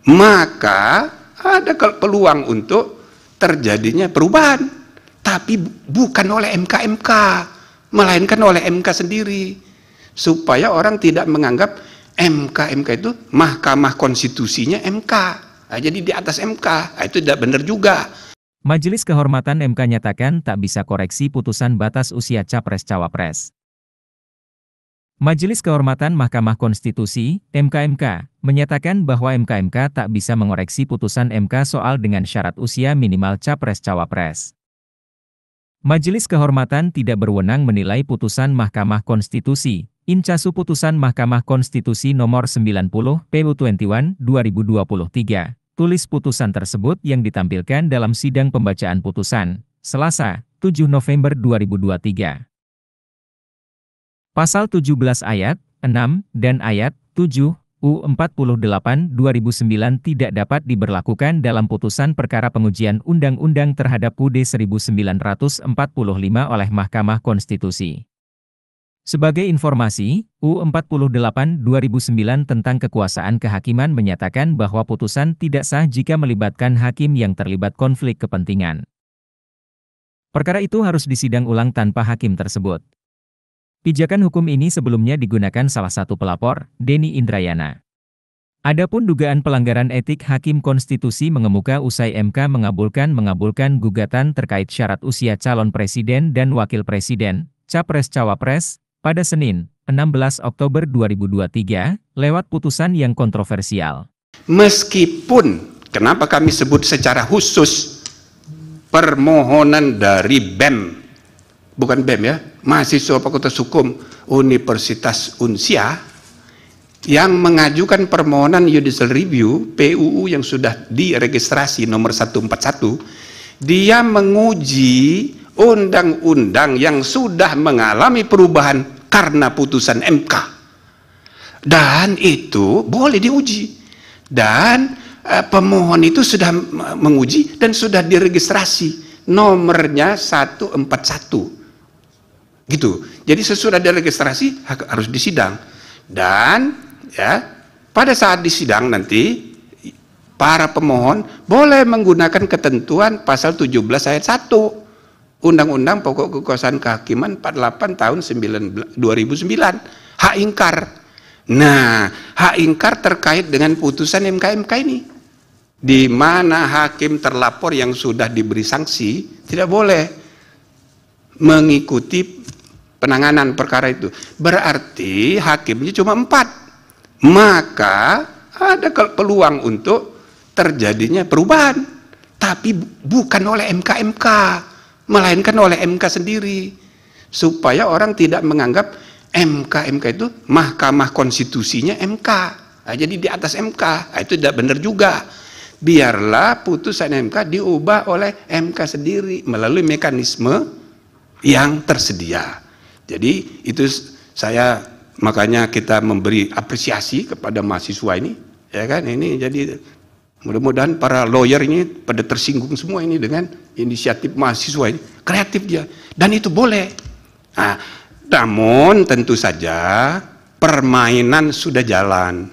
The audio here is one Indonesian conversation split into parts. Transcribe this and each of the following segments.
maka ada peluang untuk terjadinya perubahan, tapi bukan oleh MK, melainkan oleh MK sendiri, supaya orang tidak menganggap MK itu Mahkamah Konstitusinya MK. Nah, jadi di atas MK, itu tidak benar juga. Majelis Kehormatan MK nyatakan tak bisa koreksi putusan batas usia Capres-Cawapres. Majelis Kehormatan Mahkamah Konstitusi, MK, menyatakan bahwa MK tak bisa mengoreksi putusan MK soal dengan syarat usia minimal Capres-Cawapres. Majelis Kehormatan tidak berwenang menilai putusan Mahkamah Konstitusi, Incasu Putusan Mahkamah Konstitusi Nomor 90 PU21 2023. Tulis putusan tersebut yang ditampilkan dalam sidang pembacaan putusan, Selasa, 7 November 2023. Pasal 17 ayat 6 dan ayat 7 U48 2009 tidak dapat diberlakukan dalam putusan perkara pengujian undang-undang terhadap UUD 1945 oleh Mahkamah Konstitusi. Sebagai informasi, U48 2009 tentang kekuasaan kehakiman menyatakan bahwa putusan tidak sah jika melibatkan hakim yang terlibat konflik kepentingan. Perkara itu harus disidang ulang tanpa hakim tersebut. Pijakan hukum ini sebelumnya digunakan salah satu pelapor, Denny Indrayana. Adapun dugaan pelanggaran etik hakim konstitusi mengemuka usai MK mengabulkan gugatan terkait syarat usia calon presiden dan wakil presiden, Capres-Cawapres, pada Senin, 16 Oktober 2023, lewat putusan yang kontroversial. Meskipun, kenapa kami sebut secara khusus permohonan dari BEM, bukan BEM ya, mahasiswa Fakultas Hukum Universitas Unsia, yang mengajukan permohonan judicial review PUU yang sudah diregistrasi nomor 141, dia menguji undang-undang yang sudah mengalami perubahan karena putusan MK. Dan itu boleh diuji. Dan pemohon itu sudah menguji dan sudah diregistrasi. Nomornya 141. Gitu. Jadi sesudah diregistrasi harus disidang. Dan ya, pada saat disidang nanti para pemohon boleh menggunakan ketentuan pasal 17 ayat 1 Undang-Undang Pokok Kekuasaan Kehakiman 48 tahun 2009, hak ingkar. Nah, hak ingkar terkait dengan putusan MK ini, di mana hakim terlapor yang sudah diberi sanksi tidak boleh mengikuti penanganan perkara itu. Berarti hakimnya cuma 4. Maka ada peluang untuk terjadinya perubahan, tapi bukan oleh MK, melainkan oleh MK sendiri, supaya orang tidak menganggap MK itu Mahkamah Konstitusinya MK. Nah, jadi di atas MK. Nah, itu tidak benar juga. Biarlah putusan MK diubah oleh MK sendiri melalui mekanisme yang tersedia. Jadi itu saya, makanya kita memberi apresiasi kepada mahasiswa ini, ya kan? Ini jadi mudah-mudahan para lawyer ini pada tersinggung semua ini dengan inisiatif mahasiswa ini, kreatif dia, dan itu boleh. Nah, namun tentu saja permainan sudah jalan.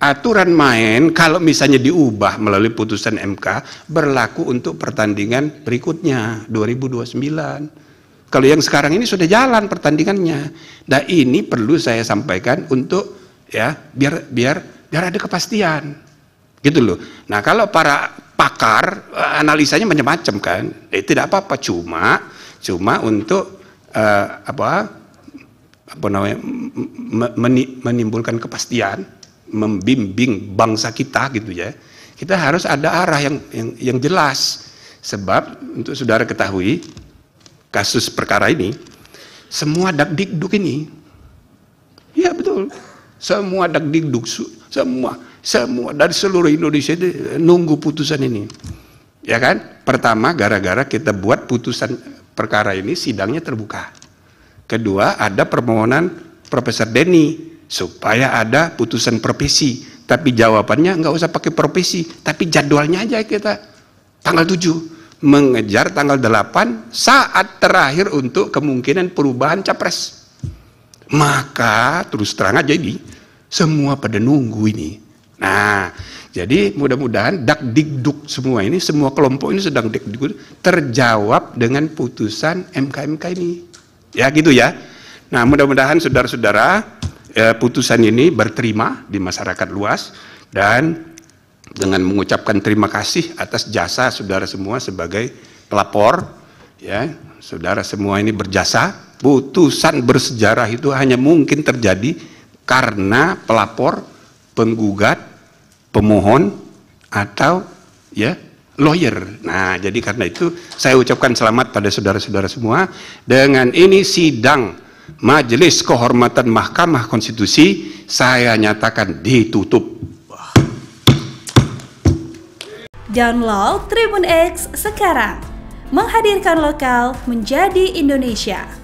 Aturan main kalau misalnya diubah melalui putusan MK berlaku untuk pertandingan berikutnya 2029. Kalau yang sekarang ini sudah jalan pertandingannya. Nah, ini perlu saya sampaikan untuk ya biar ada kepastian. Gitu loh. Nah, kalau para pakar analisanya macam-macam kan, tidak apa-apa, cuma untuk menimbulkan kepastian, membimbing bangsa kita gitu ya. Kita harus ada arah yang jelas. Sebab untuk saudara ketahui kasus perkara ini, semua dakdikduk ini, ya betul, semua dakdikduk, semua dari seluruh Indonesia itu nunggu putusan ini, ya kan? Pertama, gara-gara kita buat putusan perkara ini sidangnya terbuka. Kedua, ada permohonan Profesor Denny supaya ada putusan profesi, tapi jawabannya nggak usah pakai profesi, tapi jadwalnya aja kita tanggal 7 mengejar tanggal 8 saat terakhir untuk kemungkinan perubahan capres. Maka terus terang aja ini semua pada nunggu ini. Nah, jadi mudah-mudahan dakdikduk semua ini, semua kelompok ini sedang dakdikduk terjawab dengan putusan MK ini. Ya gitu ya. Nah, mudah-mudahan saudara-saudara putusan ini berterima di masyarakat luas, dan dengan mengucapkan terima kasih atas jasa saudara semua sebagai pelapor, ya, saudara semua ini berjasa. Putusan bersejarah itu hanya mungkin terjadi karena pelapor, penggugat, pemohon, atau ya lawyer. Nah, jadi karena itu saya ucapkan selamat pada saudara-saudara semua. Dengan ini sidang Majelis Kehormatan Mahkamah Konstitusi saya nyatakan ditutup. Download Tribun X sekarang, menghadirkan lokal menjadi Indonesia.